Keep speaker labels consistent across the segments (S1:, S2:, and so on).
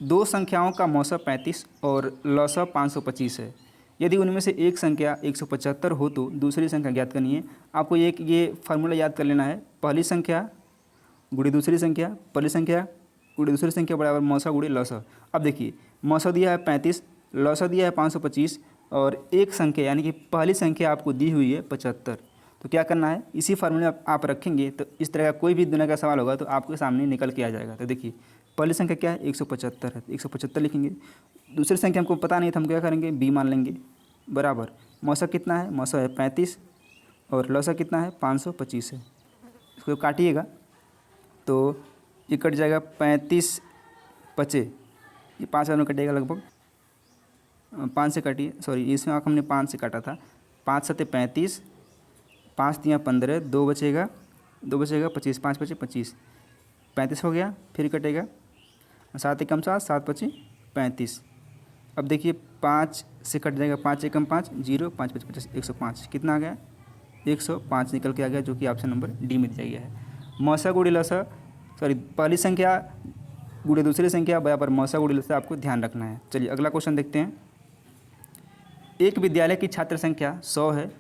S1: दो संख्याओं का मौसा 35 और लौसा 525 है। यदि उनमें से एक संख्या 175 हो तो दूसरी संख्या ज्ञात करनी है। आपको ये फार्मूला याद कर लेना है, पहली संख्या गुणे दूसरी संख्या, पहली संख्या गुणे दूसरी संख्या बराबर मौसा गुणे लौसा। अब देखिए, मौसा दिया है 35, लौसा दिया है 525 और एक संख्या यानी कि पहली संख्या आपको दी हुई है 75। तो क्या करना है, इसी फार्मूले आप रखेंगे तो इस तरह का कोई भी दुनिया का सवाल होगा तो आपके सामने निकल के आ जाएगा। तो देखिए, पहली संख्या क्या है, 175 है, 175 लिखेंगे। दूसरी संख्या हमको पता नहीं था, हम क्या करेंगे, बी मान लेंगे बराबर मौसा कितना है, मौसा है 35 और लौसा कितना है 525 है। इसको काटिएगा तो ये कट जाएगा 35 पचे, ये 5 में कटेगा लगभग, 5 से काटिए, सॉरी इसमें हमने 5 से काटा था, 5 सत्ते 35, 5 दिया 15, 2 बचेगा 25, 5 बचे 25, 35 हो गया, फिर कटेगा 7 एकम 7, 7 पचे 35। अब देखिए 5 से कट जाएगा, 5 एकम 5, 0, 5 पचे 50, 105 कितना आ गया, 105 निकल के आ गया, जो कि ऑप्शन नंबर डी में दिया गया है। मौसा गुणे लौसा, सॉरी पहली संख्या गुणे दूसरी संख्या बराबर मौसा गुणे लौसा आपको ध्यान रखना है। चलिए अगला क्वेश्चन देखते हैं। एक विद्यालय की छात्र संख्या 100 है,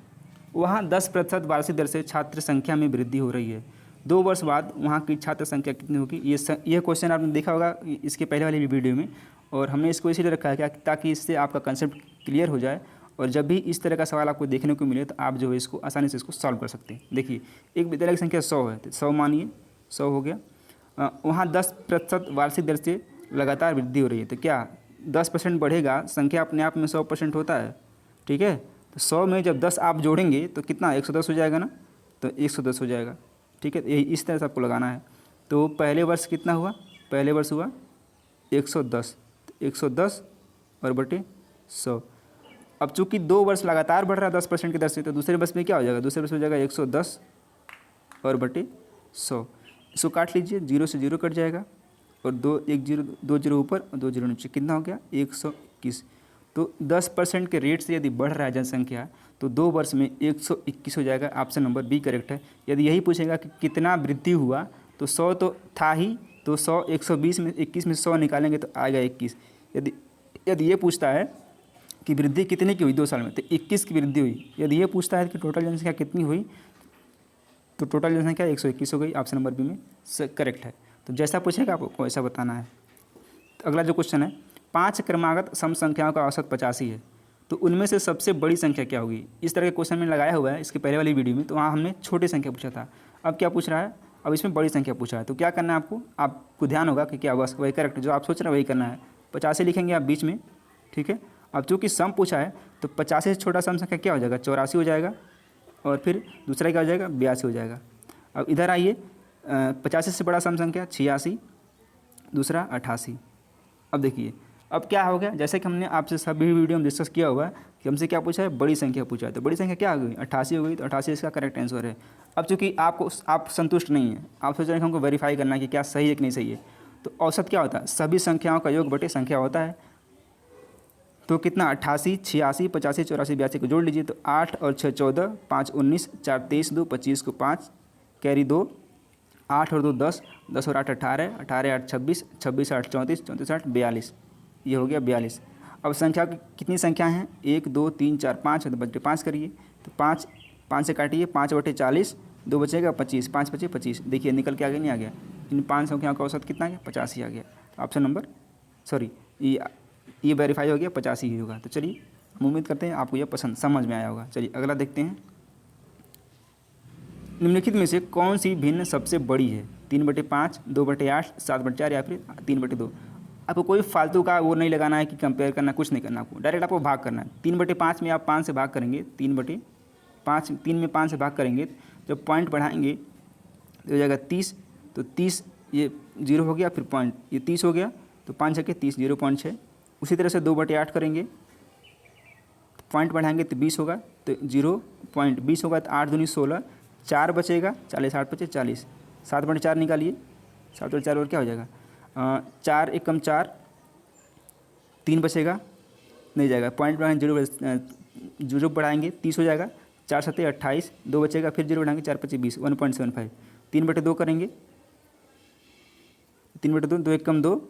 S1: वहाँ 10% वार्षिक दर से छात्र संख्या में वृद्धि हो रही है। 2 वर्ष बाद वहाँ की छात्र संख्या कितनी होगी। ये क्वेश्चन आपने देखा होगा इसके पहले वाली वीडियो में, और हमने इसको इसीलिए रखा है क्या, ताकि इससे आपका कंसेप्ट क्लियर हो जाए और जब भी इस तरह का सवाल आपको देखने को मिले तो आप जो है इसको आसानी से इसको सॉल्व कर सकते हैं। देखिए, एक विद्यालय की संख्या 100 है, तो 100 मानिए 100 हो गया, वहाँ 10% वार्षिक दर से लगातार वृद्धि हो रही है। तो क्या 10% बढ़ेगा, संख्या अपने आप में 100% होता है, ठीक है। तो 100 में जब 10 आप जोड़ेंगे तो कितना 110 हो जाएगा ना, तो 110 हो जाएगा, ठीक है। यही इस तरह से आपको लगाना है। तो पहले वर्ष कितना हुआ, पहले वर्ष हुआ 110, तो 110 और बटे 100। अब चूंकि 2 वर्ष लगातार बढ़ रहा है 10% की दर से, तो दूसरे वर्ष में क्या हो जाएगा, दूसरे वर्ष में हो जाएगा 110 और बटे 100। इसको काट लीजिए, 0 से 0 कट जाएगा और 2 जीरो ऊपर और 2 जीरो नीचे, कितना हो गया 121। तो 10% के रेट से यदि बढ़ रहा है जनसंख्या तो 2 वर्ष में 121 हो जाएगा, ऑप्शन नंबर बी करेक्ट है। यदि यही पूछेगा कि कितना वृद्धि हुआ तो 100 तो था ही, तो 100 120 में 21 में 100 निकालेंगे तो आएगा 21। यदि ये पूछता है कि वृद्धि कितने की हुई 2 साल में, तो 21 की वृद्धि हुई। यदि ये पूछता है कि टोटल जनसंख्या कितनी हुई, तो टोटल जनसंख्या 121 हो गई, ऑप्शन नंबर बी में करेक्ट है। तो जैसा पूछेगा आपको वैसा बताना है। तो अगला जो क्वेश्चन है, 5 क्रमागत सम संख्याओं का औसत 85 है, तो उनमें से सबसे बड़ी संख्या क्या होगी। इस तरह के क्वेश्चन मैंने लगाया हुआ है इसके पहले वाली वीडियो में, तो वहाँ हमने छोटी संख्या पूछा था। अब क्या पूछ रहा है, अब इसमें बड़ी संख्या पूछा है। तो क्या करना है आपको ध्यान होगा कि क्या बस वही करेक्ट, जो आप सोच रहे हैं वही करना है। 85 लिखेंगे आप बीच में, ठीक है। अब चूँकि सम पूछा है तो 85 से छोटा सम संख्या क्या हो जाएगा, 84 हो जाएगा, और फिर दूसरा क्या हो जाएगा 82 हो जाएगा। अब इधर आइए, 85 से बड़ा सम संख्या 86, दूसरा 88। अब देखिए अब क्या हो गया, जैसे कि हमने आपसे सभी वीडियो में डिस्कस किया हुआ है कि हमसे क्या पूछा है, बड़ी संख्या पूछा है। तो बड़ी संख्या क्या हो गई 88 हो गई, तो 88 इसका करेक्ट आंसर है। अब चूँकि आप संतुष्ट नहीं हैं, आप सोच रहे हैं कि हमको वेरीफाई करना है कि क्या सही है कि नहीं सही है, तो औसत क्या होता है, सभी संख्याओं का योग बटे संख्या होता है। तो कितना 88, 86, 85, 84, 82 को जोड़ लीजिए, तो 8 और 6 14, 5 19, 4 23, 2 25 को 5 कैरी 2, 8 और 2 10, 10 और 8 18, 18 8 26, 26 8 34, 34 8 42, ये हो गया 42। अब संख्या कितनी संख्या हैं, 1 2 3 4 5 है, तो बटे 5 करिए, तो 5 से काटिए, 5 बटे 40, 2 बचेगा 25, 5 बचे 25। देखिए निकल के आगे नहीं आ गया, इन 5 संख्याओं का औसत कितना आ गया 85 आ गया। तो ऑप्शन नंबर सॉरी ये वेरीफाई हो गया 85 ही होगा। तो चलिए हम उम्मीद करते हैं आपको यह समझ में आया होगा। चलिए अगला देखते हैं, निम्नलिखित में से कौन सी भिन्न सबसे बड़ी है, 3/5, 2/8, 7/4 या फिर 3/2। आपको कोई फालतू का वो नहीं लगाना है कि कंपेयर करना, कुछ नहीं करना, आपको डायरेक्ट आपको भाग करना है। 3/5 में आप 5 से भाग करेंगे, 3/5, 3 में 5 से भाग करेंगे, जब पॉइंट बढ़ाएंगे तो हो जाएगा 30, तो 30 ये 0 हो गया, फिर पॉइंट ये 30 हो गया, तो 5 छके 30, 0.6। उसी तरह से 2/8 करेंगे, पॉइंट बढ़ाएंगे तो 20 होगा, तो 0.20 होगा, तो 8 दूनी 16, 4 बचेगा, 40 8 बचे 40, 7/4 निकालिए, 7/4 और क्या हो जाएगा, 4 एकम 4, 3 बचेगा, नहीं जाएगा, पॉइंट बढ़ाएंगे 0 बढ़ाएंगे 30 हो जाएगा, 4 7 28, 2 बचेगा, फिर 0 बढ़ाएंगे 4 5 20, 1.75, 3/2 करेंगे, 3/2, 2 एकम 2,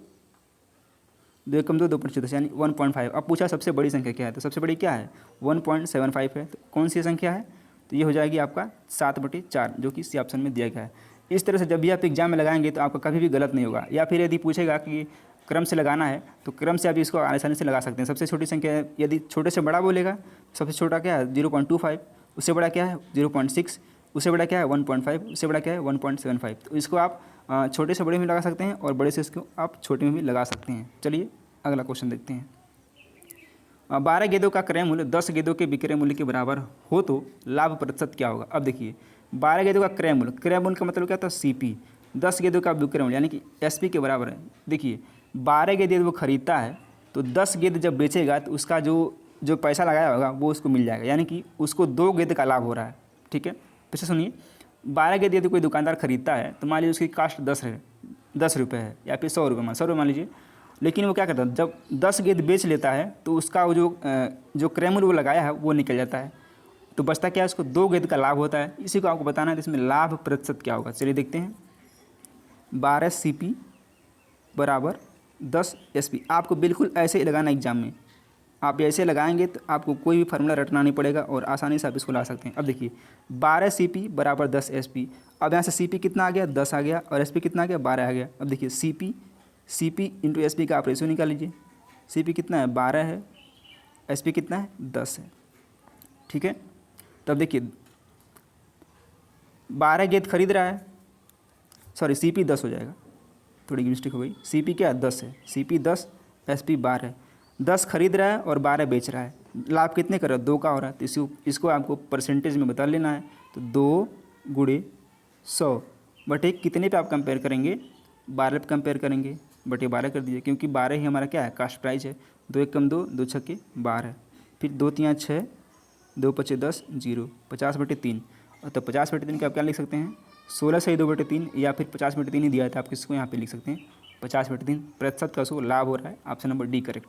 S1: 2 एकम 2, 2 पंच 10 यानी 1.5। अब पूछा सबसे बड़ी संख्या क्या है, तो सबसे बड़ी क्या है 1.75 है। तो कौन सी संख्या है, तो ये हो जाएगी आपका 7/4, जो कि इसी ऑप्शन में दिया गया है। इस तरह से जब भी आप एग्जाम में लगाएंगे तो आपका कभी भी गलत नहीं होगा। या फिर यदि पूछेगा कि क्रम से लगाना है तो क्रम से आप इसको आसानी से लगा सकते हैं। सबसे छोटी संख्या, यदि छोटे से बड़ा बोलेगा सबसे छोटा क्या है 0.25, उससे बड़ा क्या है 0.6, उससे बड़ा क्या है 1.5, उससे बड़ा क्या है 1.75। तो इसको आप छोटे से बड़े में लगा सकते हैं और बड़े से इसको आप छोटे में भी लगा सकते हैं। चलिए अगला क्वेश्चन देखते हैं। 12 गेंदों का क्रय मूल्य 10 गेंदों के विक्रय मूल्य के बराबर हो तो लाभ प्रतिशत क्या होगा। अब देखिए 12 गेंदों का क्रय मूल्य का मतलब क्या था CP, 10 गेंदों का विक्रय मूल्य यानी कि SP के बराबर है। देखिए 12 गेंद वो खरीदता है तो 10 गेंद जब बेचेगा तो उसका जो पैसा लगाया होगा वो उसको मिल जाएगा, यानी कि उसको 2 गेंद का लाभ हो रहा है। ठीक है, तो सुनिए 12 गेंद यदि कोई दुकानदार खरीदता है तो मान लीजिए उसकी कास्ट 10 रुपये है या फिर 100 रुपये मान लीजिए, लेकिन वो क्या करता है जब 10 गेंद बेच लेता है तो उसका वो जो क्रय मूल्य वो लगाया है वो निकल जाता है, तो बचता क्या है उसको 2 गेंद का लाभ होता है। इसी को आपको बताना है तो इसमें लाभ प्रतिशत क्या होगा। चलिए देखते हैं। 12 CP बराबर 10 SP, आपको बिल्कुल ऐसे ही लगाना एग्जाम में। आप ऐसे लगाएंगे तो आपको कोई भी फार्मूला रटना नहीं पड़ेगा और आसानी से आप इसको ला सकते हैं। अब देखिए 12 CP बराबर 10 SP। अब यहाँ से CP कितना आ गया 10 आ गया और SP कितना आ गया 12 आ गया। अब देखिए CP इंटू SP का आप रेशियो निकाल लीजिए। CP कितना है 12 है, SP कितना है 10 है। ठीक है, तब देखिए 12 गेंद खरीद रहा है, सॉरी CP 10 हो जाएगा, थोड़ी मिस्टेक हो गई। CP क्या 10 है, CP 10 SP 12 है। 10 खरीद रहा है और 12 बेच रहा है, लाभ कितने कर रहा है 2 का हो रहा है। तो इसको आपको परसेंटेज में बता लेना है। तो 2 × 100 बटे कितने पे आप कंपेयर करेंगे 12 पे कंपेयर करेंगे, बटे 12 कर दीजिए क्योंकि 12 ही हमारा क्या है कास्ट प्राइस है। 2 एकम 2, 2 छक्के 12, फिर 2 तियाँ 6, 2 पचे 10, 0, 50/3। और तो 50/3 का आप क्या लिख सकते हैं 16 सही 2/3 या फिर 50/3 ही दिया था, आप किसको यहाँ पे लिख सकते हैं 50/3 प्रतिशत का उसको लाभ हो रहा है। Option number D correct.